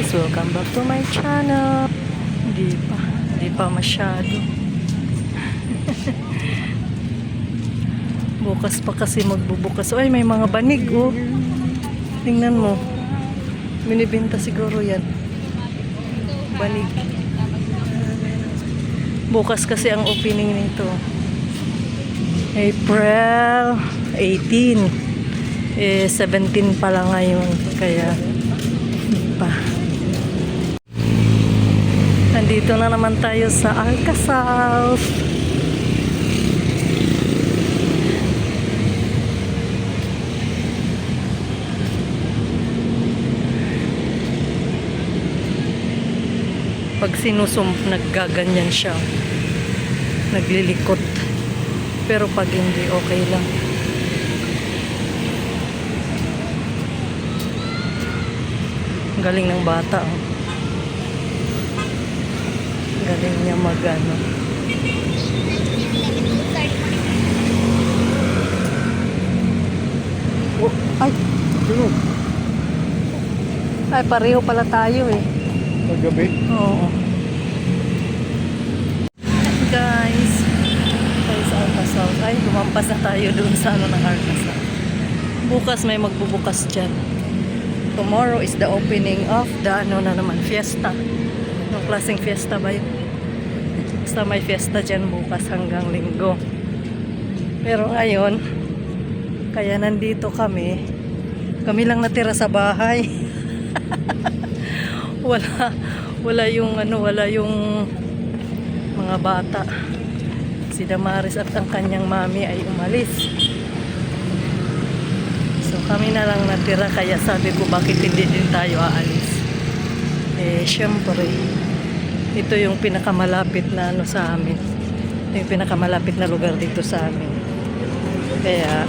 guys, welcome back to my channel. Hindi pa masyado. Bukas pa kasi magbubukas. Ay, may mga banig oh. Tingnan mo. Binibenta siguro yan. Banig. Bukas kasi ang opening nito. April 18. 17 pa lang ngayon. Kaya pa. Nandito na naman tayo sa Alcasal. Pag naggaganyan siya. Naglilikot. Pero pag hindi, okay lang. Galing ng bata. Oh. Galing niya magano. Oh, ay, ay, pareho pala tayo eh. Paggabi? Oo. Guys, tayo sa Alcasal. Ay, lumampas na tayo dun sa ano ng Alcasal. Bukas may magbubukas dyan. Tomorrow is the opening of the ano na naman, fiesta. Anong klaseng fiesta ba yun? Basta may fiesta dyan bukas hanggang linggo. Pero ngayon, kaya nandito kami. Kami lang natira sa bahay. wala yung ano, wala yung mga bata. Si Damaris at ang kanyang mami ay umalis. So kami na lang natira, kaya sabi ko bakit hindi din tayo aalis. Syempre ito yung pinakamalapit na ano sa amin. Ito yung pinakamalapit na lugar dito sa amin. Kaya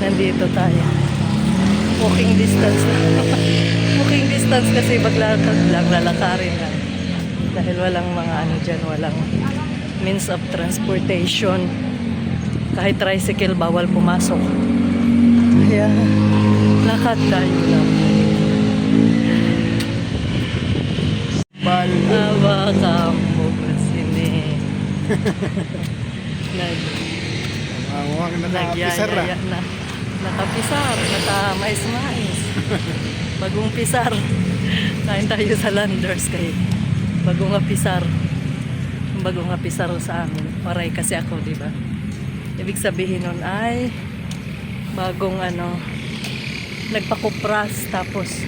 nandito tayo. Walking distance walking distance kasi maglalakad lang, lalakarin lang. Dahil walang mga ano dyan, walang means of transportation. Kahit tricycle bawal pumasok. Kaya lakad tayo lang. Awa ka mo kasi nagyayaya na. Nakapisar, naka-mais-mais. Bagong pisar. Kain tayo sa Landers kay bagong apisar. Bagong apisar sa amin. Paray kasi ako, di ba? Ibig sabihin nun ay bagong ano, nagpakupras tapos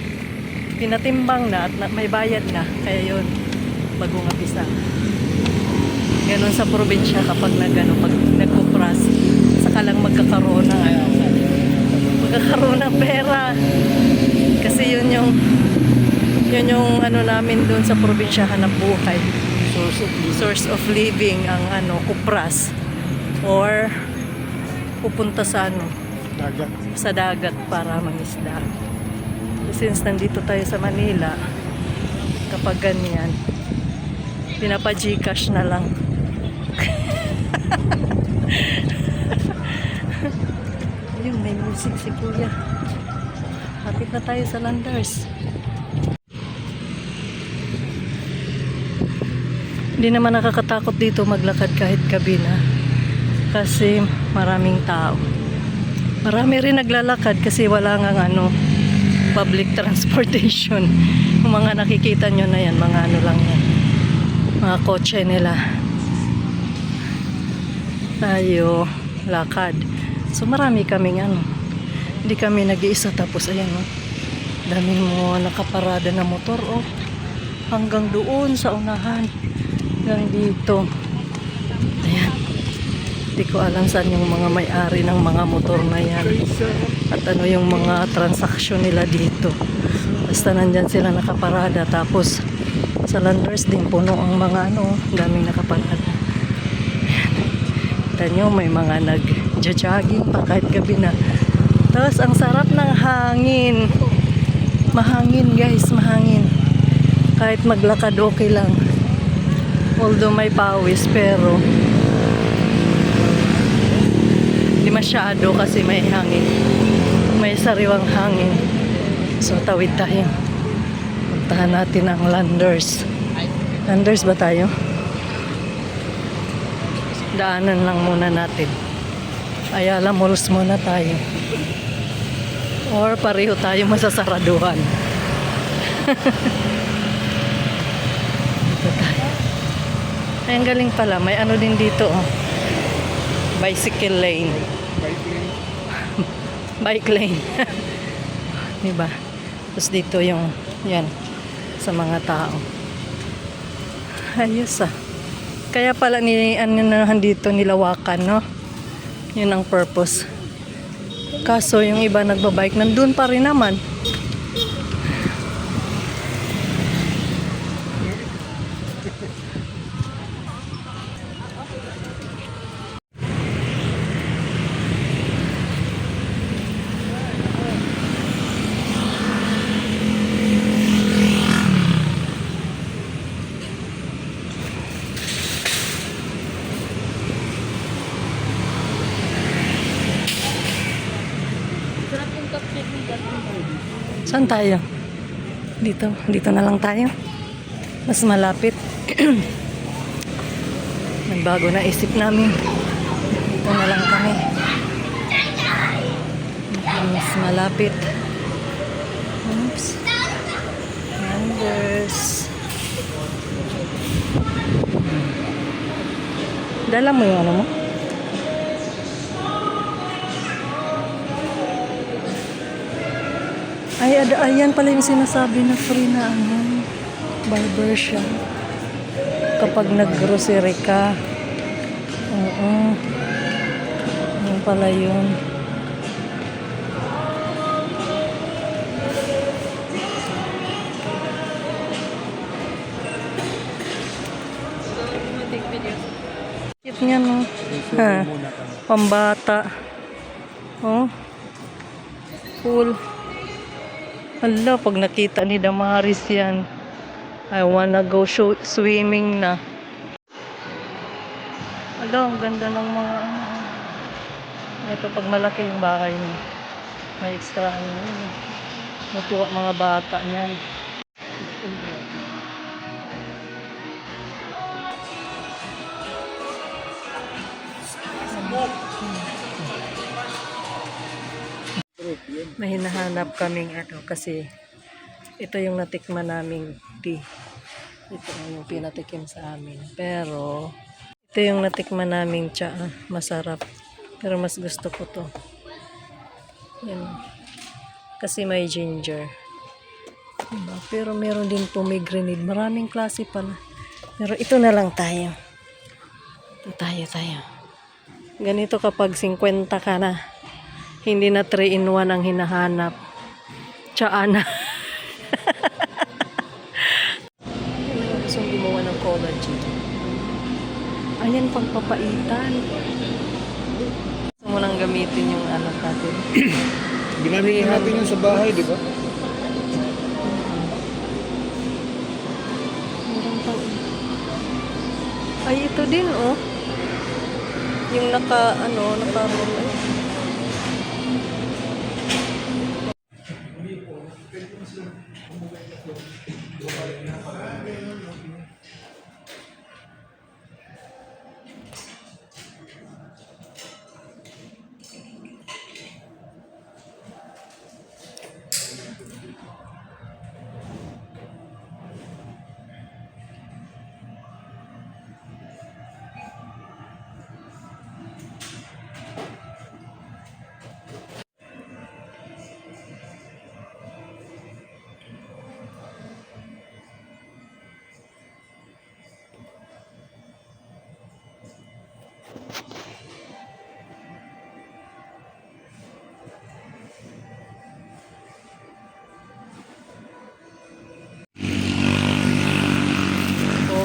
pinatimbang na at may bayad na. Kaya yun, bagong apisar. Ganon sa probinsya kapag pag nagkupras, saka lang magkakaroon ng ano, magkakaroon ng pera. Kasi yun yung ano namin doon sa probinsya, hanap buhay. Source of living ang ano, kupras or pupunta sa ano, dagat. Sa dagat para mangisda. Since nandito tayo sa Manila, kapag ganyan, pinapa-Gcash na lang. Ayun, may music si Kuya. Hapit na tayo sa Landers. Hindi naman nakakatakot dito maglakad kahit gabi na. Kasi maraming tao. Marami rin naglalakad kasi wala nga ano, public transportation. Yung mga nakikita nyo na yan, mga ano lang yan. Mga kotse nila. Tayo, lakad. So marami kaming ano. Hindi kami nag-iisa tapos ayan oh. Daming mo nakaparada na motor oh. Hanggang doon sa unahan. Hanggang dito. Ayan. Hindi ko alam saan yung mga may-ari ng mga motor na yan. At ano yung mga transaksyon nila dito. Basta nandyan sila nakaparada. Tapos sa Landers din puno ang mga ano. Daming nakaparada. Ayan. Kita nyo may mga nag-jogging pa kahit gabi na. Tapos ang sarap ng hangin. Mahangin guys, mahangin. Kahit maglakad okay lang. Although may pawis pero hindi masyado kasi may hangin. May sariwang hangin. So tawid tayo. Puntahan natin ang Landers. Landers ba tayo? Daanan lang muna natin. Ayala Malls muna tayo. Or pareho tayo masasaraduhan. Dito tayo. Ay, ang galing pala. May ano din dito. Oh. Bicycle lane. Bike lane. Diba? Tapos dito yung, yan, sa mga tao. Ayos ah. Kaya pala ano na dito nilawakan, no? Yun ang purpose. Kaso yung iba nagbabike, nandun pa rin naman. Saan tayo? Dito. Dito na lang tayo. Mas malapit. Nagbago na isip namin. Dito na lang kami. Mas malapit. Oops. Numbers. Dala mo yung ano mo? Ay, ayan pala yung sinasabi na free na ano, barber shop. Kapag nag-grocery ka. Oo. Yan pala yun. Cute nga no. Ha. Pambata. Oh. Cool. Hala, pag nakita ni Damaris yan, I wanna go swimming na. Hala, ang ganda ng mga ito pag malaki yung bahay niya. May extra ano. Natuwa mga bata niyan. May hinahanap kaming ano kasi ito yung natikman naming tea. Ito yung pinatikim sa amin. Pero ito yung natikman naming cha. Masarap. Pero mas gusto ko to. Yan. Kasi may ginger. Diba? Pero meron din pomegranate. Maraming klase pala. Pero ito na lang tayo. Ito tayo. Ganito kapag 50 ka na. Hindi na 3-in-1 ang hinahanap. Tsaa na. Gusto gumawa ng collagen. Ayan, pagpapaitan. Gusto mo nang gamitin yung anak natin. Ginamit natin yun sa bahay, di ba? Ay, ito din, oh. Yung naka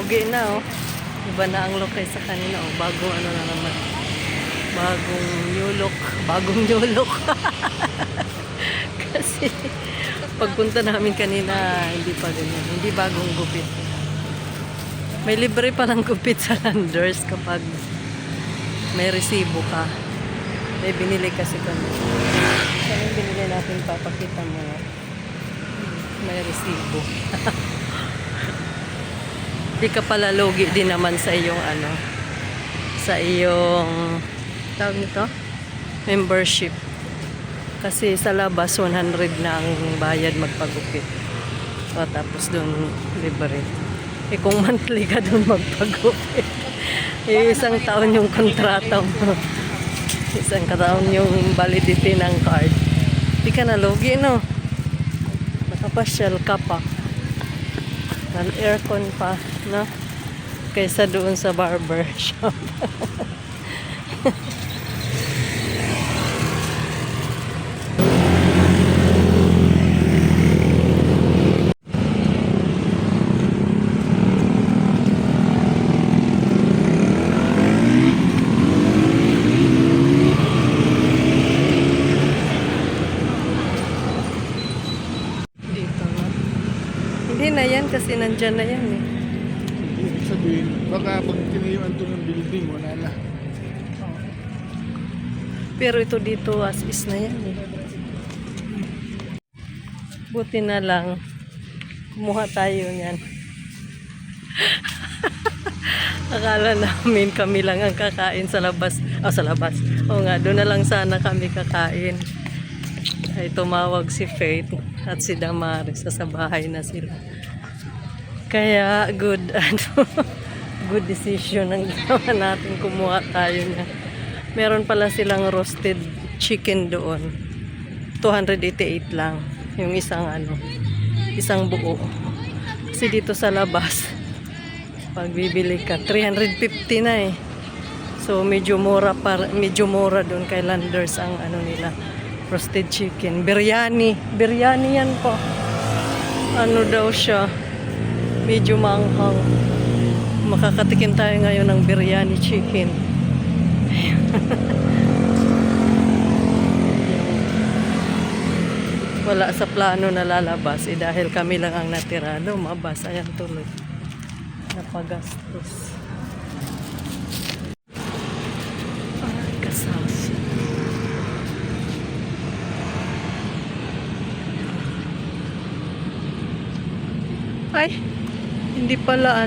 pogi na, oh. Iba na ang look sa kanina, oh. Bagong ano na naman. Bagong new look. Kasi pagpunta namin kanina, hindi pa ganyan. Hindi bagong gupit. May libre pa ng gupit sa Landers kapag may resibo ka. May binili kasi kami. Saan yung binili natin, papakita mo. may resibo. Di ka pala lugi din naman sa iyong ano, sa iyong tawag nito, membership. Kasi sa labas 100 na ang bayad magpagupit. O tapos doon libre. Eh kung monthly ka doon magpagupit, eh, isang taon yung kontrata mo. Isang taon yung validity ng card. Di ka na lugi, no? Nakapasyal ka pa. Nal-aircon pa, no? Kaysa doon sa barber shop. Dito na. Hindi na yan kasi nandyan na yan eh. Ibig sabihin, baka pag tinayuan to ng building, wala na. Pero ito dito as is na yan eh. Buti na lang kumuha tayo niyan. Akala namin kami lang ang kakain sa labas. Sa labas. O nga, doon na lang sana kami kakain. Ay tumawag si Faith at si Damaris. Sa bahay na sila. Kaya good good decision ang ginawa natin, kumuha tayo niya. Meron pala silang roasted chicken doon. 288 lang yung isang buo. Kasi dito sa labas pag bibili ka 350 na eh. So medyo mura doon kay Landers ang nila, roasted chicken. Biryani yan po. Ano daw siya, medyo manghang. Makakatikim tayo ngayon ng biryani chicken. Wala sa plano na lalabas dahil kami lang ang natira. Lumabas, ayan tuloy. Napagastos. Ay, kasas. Ay, hindi pala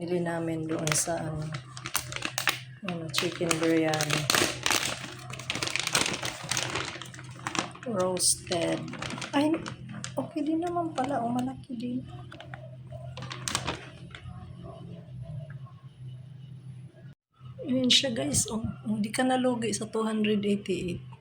Bili namin doon sa chicken biryani. Roasted. Ay, okay din naman pala. Malaki din. Ayan siya guys. Hindi ka nalugi sa 288.